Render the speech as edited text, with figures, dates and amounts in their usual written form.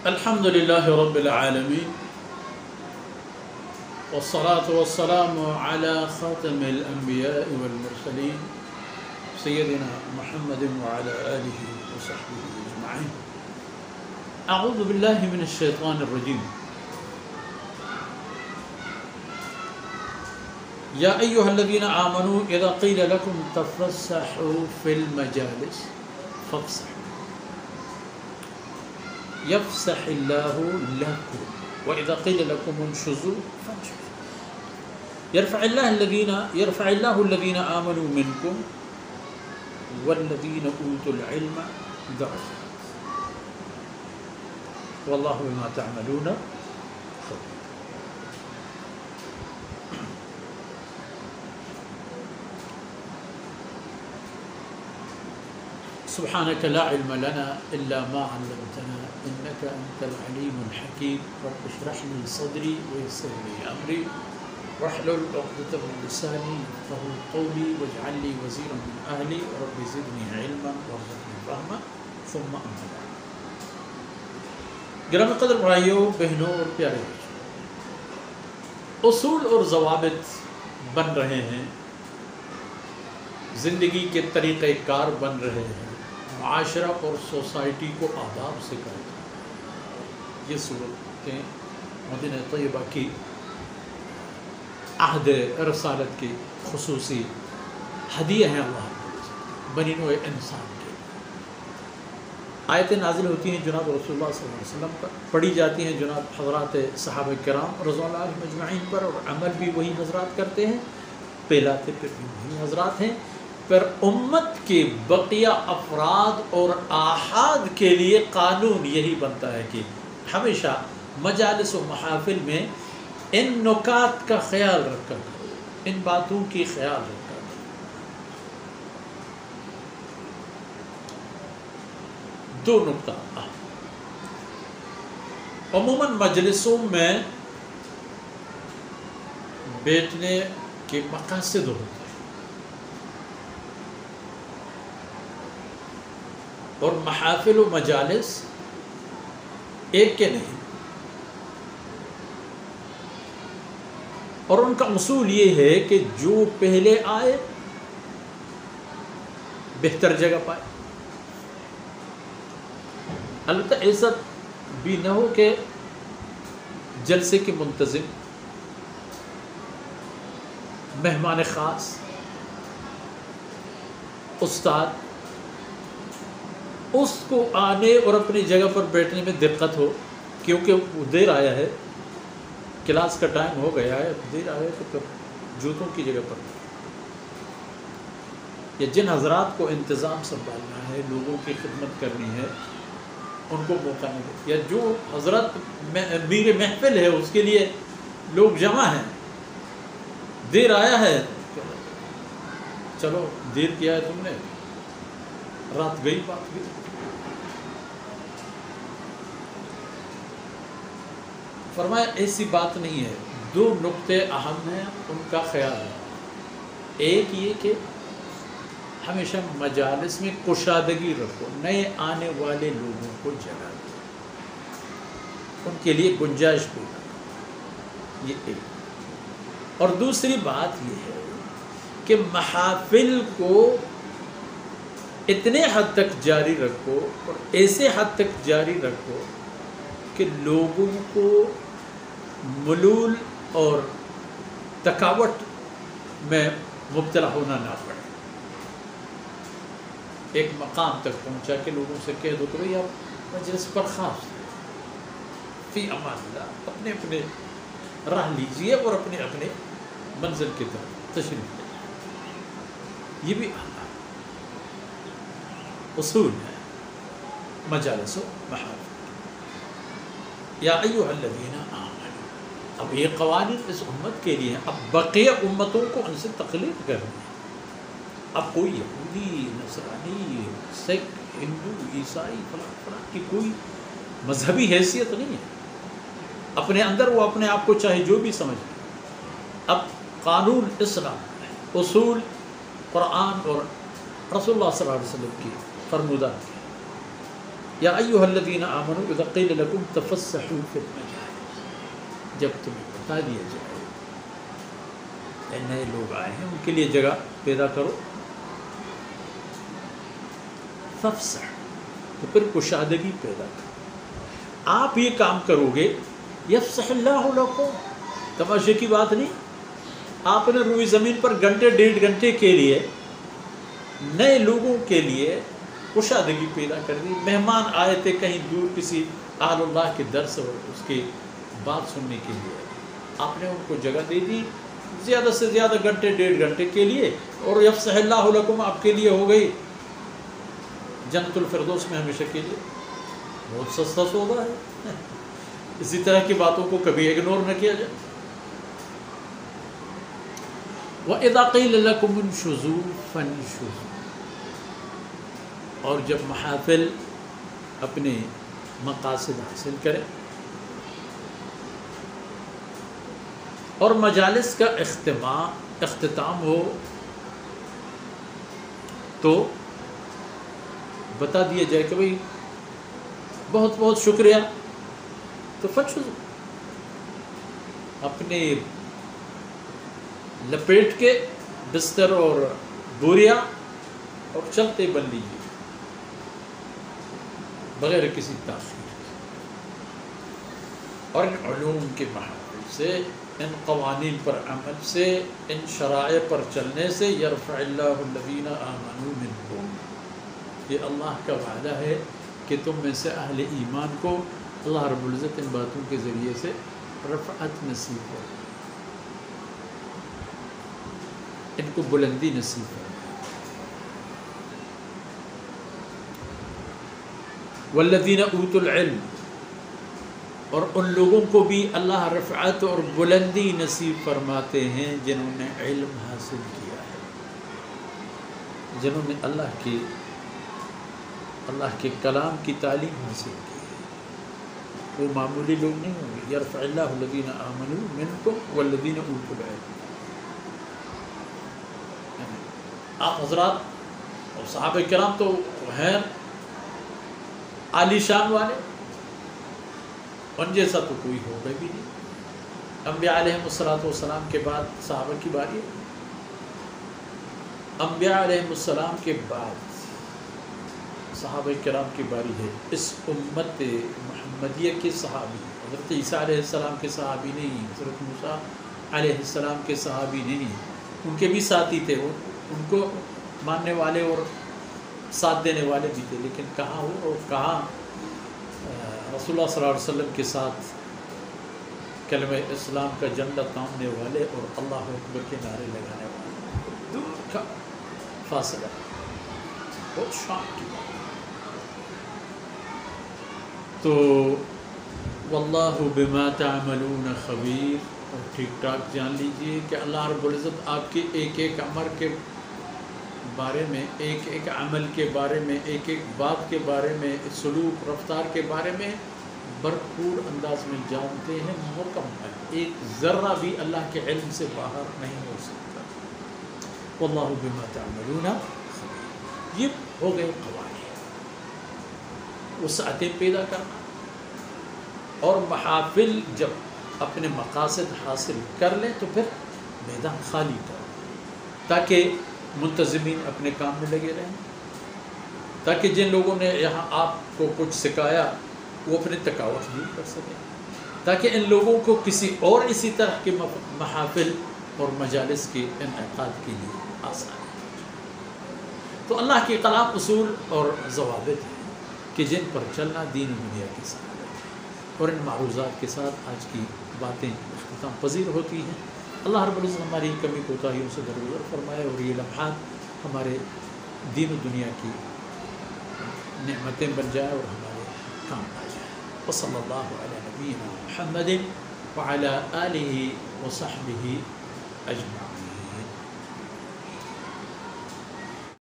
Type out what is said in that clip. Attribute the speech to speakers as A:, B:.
A: الحمد لله رب العالمين والصلاة والسلام على خاتم الأنبياء والمرسلين سيدنا محمد وعلى آله وصحبه أجمعين. أعوذ بالله من الشيطان الرجيم. يا أيها الذين آمنوا إذا قيل لكم تفسحوا في المجالس فافسحوا يفسح الله لكم وإذا قيل لكم انشزوا فانشزوا يرفع الله الذين آمنوا منكم والذين أوتوا العلم درجات والله بما تعملون خبير. سبحانك لا علم لنا إلا ما علمتنا إنك أنت العليم الحكيم. رب اشرح لي صدري ويسر لي أمري واحلل عقدة من لساني يفقهوا قولي واجعل لي وزيرا من أهلي رب زدني علما وارزقني فهما ثم أما بعد. گرامی قدر بھائیوں بہنوں اور پیارے بچوں، اصول اور ضوابط بن رہے ہیں، زندگی کے طریقہ کار بن رہے ہیں، معاشرہ اور سوسائٹی کو آداب سے کریں. یہ صورتیں مدینہ طیبہ کی عہد رسالت کی خصوصی ہدیہ ہیں اللہ بنی نوع انسان کے. آیتیں نازل ہوتی ہیں جناب رسول اللہ صلی اللہ علیہ وسلم پر، پڑھی جاتی ہیں جناب حضرات صحابہ کرام رضوان اللہ علیہم اجمعین پر، اور عمل بھی وہی حضرات کرتے ہیں، پہلاتے پھر بھی وہی حضرات ہیں. پر امت کے بقیہ افراد اور آحاد کے لیے قانون یہی بنتا ہے کہ ہمیشہ مجالس و محافل میں ان نکات کا خیال رکھا کرو، ان باتوں کی خیال رکھا کرو. دو نکتہ عموماً مجلسوں میں بیٹھنے کے مقاصد ہوتے ہیں اور محافل و مجالس ایک کے نہیں، اور ان کا اصول یہ ہے کہ جو پہلے آئے بہتر جگہ پائے. البتہ ایسا بھی نہ ہو کہ جلسے کے منتظم، مہمان خاص، استاد اس کو آنے اور اپنی جگہ پر بیٹھنے میں دقت ہو کیونکہ وہ دیر آیا ہے، کلاس کا ٹائم ہو گیا ہے، دیر آیا ہے، تو پھر جوتوں کی جگہ پر. یا جن حضرات کو انتظام سنبھالنا ہے، لوگوں کی خدمت کرنی ہے، ان کو موقع نہیں دے. یا جو حضرت امیر محفل ہے اس کے لیے لوگ جمع ہیں، دیر آیا ہے، چلو دیر کیا ہے تم نے، رات گئی بات گئی. فرمایا ایسی بات نہیں ہے. دو نقطے اہم ہیں، ان کا خیال ہے. ایک یہ کہ ہمیشہ مجالس میں کشادگی رکھو، نئے آنے والے لوگوں کو جگہ دو، ان کے لیے گنجائش پیدا کرو، یہ ایک. اور دوسری بات یہ ہے کہ محافل کو اتنے حد تک جاری رکھو اور ایسے حد تک جاری رکھو کہ لوگوں کو ملول اور تھکاوٹ میں مبتلا ہونا نہ پڑے. ایک مقام تک پہنچا کے لوگوں سے کہہ دو کہ بھئی آپ مجلس پر خاص فی امان اللہ، اپنے اپنے راہ لیجئے اور اپنے اپنے منزل کی طرف تشریف لے. یہ بھی اصول ہے مجالس و محافل. یا ایھا الذین آمنوا، اب یہ قوانین اس امت کے لیے ہیں. اب بقیہ امتوں کو ان سے تقلید کرنی ہے. اب کوئی یہودی، نصرانی، سکھ، ہندو، عیسائی فلاں کی کوئی مذہبی حیثیت نہیں ہے. اپنے اندر وہ اپنے آپ کو چاہے جو بھی سمجھے. اب قانون اسلام، اصول قرآن اور رسول اللہ صلی اللہ علیہ وسلم کی فرمودات. یا ایھا الذین آمنوا اذا قیل لکم تفسحوا فی المجالس، جب تمہیں بتا دیا جائے اے نئے لوگ آئے ہیں ان کے لیے جگہ پیدا کرو، فافسح، تو پھر کشادگی پیدا کرو، آپ یہ کام کرو گے یفسح اللہ لکم، تماشے کی بات نہیں، آپ نے روئی زمین پر گھنٹے ڈیڑھ گھنٹے کے لیے نئے لوگوں کے لیے کشادگی پیدا کر دی، مہمان آئے تھے کہیں دور کسی اہل اللہ کے درس اور اس کی بات سننے کے لیے، آپ نے ان کو جگہ دے دی زیادہ سے زیادہ گھنٹے ڈیڑھ گھنٹے کے لیے، اور یفسح اللہ لکم آپ کے لیے ہو گئی جنت الفردوس میں ہمیشہ کے لیے، بہت سستا سودا ہے۔ اسی طرح کی باتوں کو کبھی اگنور نہ کیا جائے۔ وَإِذَا قِيلَ لَكُمُ انشُزُوا فَانشُزُوا، اور جب محافل اپنے مقاصد حاصل کرے اور مجالس کا اختتام ہو تو بتا دیا جائے کہ بھئی بہت بہت شکریہ، تو فانشزوا، اپنے لپیٹ کے بستر اور بوریاں اور چلتے بن لیجیے بغیر کسی تاخیر کے، اور ان علوم کے محافل سے، ان قوانین پر عمل سے، ان شرائع پر چلنے سے یرفع اللہ الذین آمنوا منکم، یہ اللہ کا وعدہ ہے کہ تم میں سے اہل ایمان کو اللہ رب العزت ان باتوں کے ذریعے سے رفعت نصیب ہو، ان کو بلندی نصیب ہو۔ والذین اوتوا العلم، اور ان لوگوں کو بھی اللہ رفعت اور بلندی نصیب فرماتے ہیں جنہوں نے علم حاصل کیا ہے، جنہوں نے اللہ کے کلام کی تعلیم حاصل کی ہے، وہ معمولی لوگ نہیں ہوں گے۔ یرفع اللہ الذین آمنوا منکم والذین اوتوا العلم، آپ حضرات اور صحابہ کرام تو ہیں عالی شان والے، ان جیسا تو کوئی ہوگا بھی نہیں۔ انبیاء علیہم السلام کے بعد صحابہ کی باری ہے، انبیاء علیہم السلام کے بعد صحابہ کرام کی باری ہے۔ اس امت محمدیہ کے صحابی حضرت عیسیٰ علیہ السلام کے صحابی نہیں، حضرت موسیٰ علیہ السلام کے صحابی نہیں، ان کے بھی ساتھی تھے، ان کو ماننے والے اور ساتھ دینے والے بھی تھے، لیکن کہاں ہو اور کہاں رسول اللہ صلی اللہ علیہ وسلم کے ساتھ کلمہ اسلام کا جھنڈا تاننے والے اور اللہ اکبر کے نعرے لگانے والے، دور کا فاصلہ، بہت شان کی بات۔ تو واللہ بما تعملون خبیر، اور ٹھیک ٹھاک جان لیجئے کہ اللہ رب العزت آپ کے ایک ایک عمل کے بارے میں، ایک ایک عمل کے بارے میں، ایک ایک بات کے بارے میں، سلوک رفتار کے بارے میں بھرپور انداز میں جانتے ہیں، مکمل، ایک ذرہ بھی اللہ کے علم سے باہر نہیں ہو سکتا۔ واللہ بما تعملون خبیر، یہ ہو گئے قوانین، وسعتیں پیدا کرنا، اور محافل جب اپنے مقاصد حاصل کر لیں تو پھر میدان خالی کرو، تاکہ منتظمین اپنے کام میں لگے رہیں، تاکہ جن لوگوں نے یہاں آپ کو کچھ سکھایا وہ اپنے تکاوت دور کر سکیں، تاکہ ان لوگوں کو کسی اور اسی طرح کے محافل اور مجالس کے انعقاد کے لیے آسانی ہے۔ تو اللہ کے کلام اصول اور ضوابط ہیں کہ جن پر چلنا دین و دنیا کی سعادت ہے، اور ان معروضات کے ساتھ آج کی باتیں اختتام پذیر ہوتی ہیں۔ اللہ رب العزت ہماری کمی کوتاہیوں سے درگزر فرمائے، اور یہ لمحات ہمارے دین و دنیا کی نعمتیں بن جائے اور ہمارے کام آ جائے۔ وصلی اللہ علی نبینا محمد وعلی آلہ وصحبہ اجمعین۔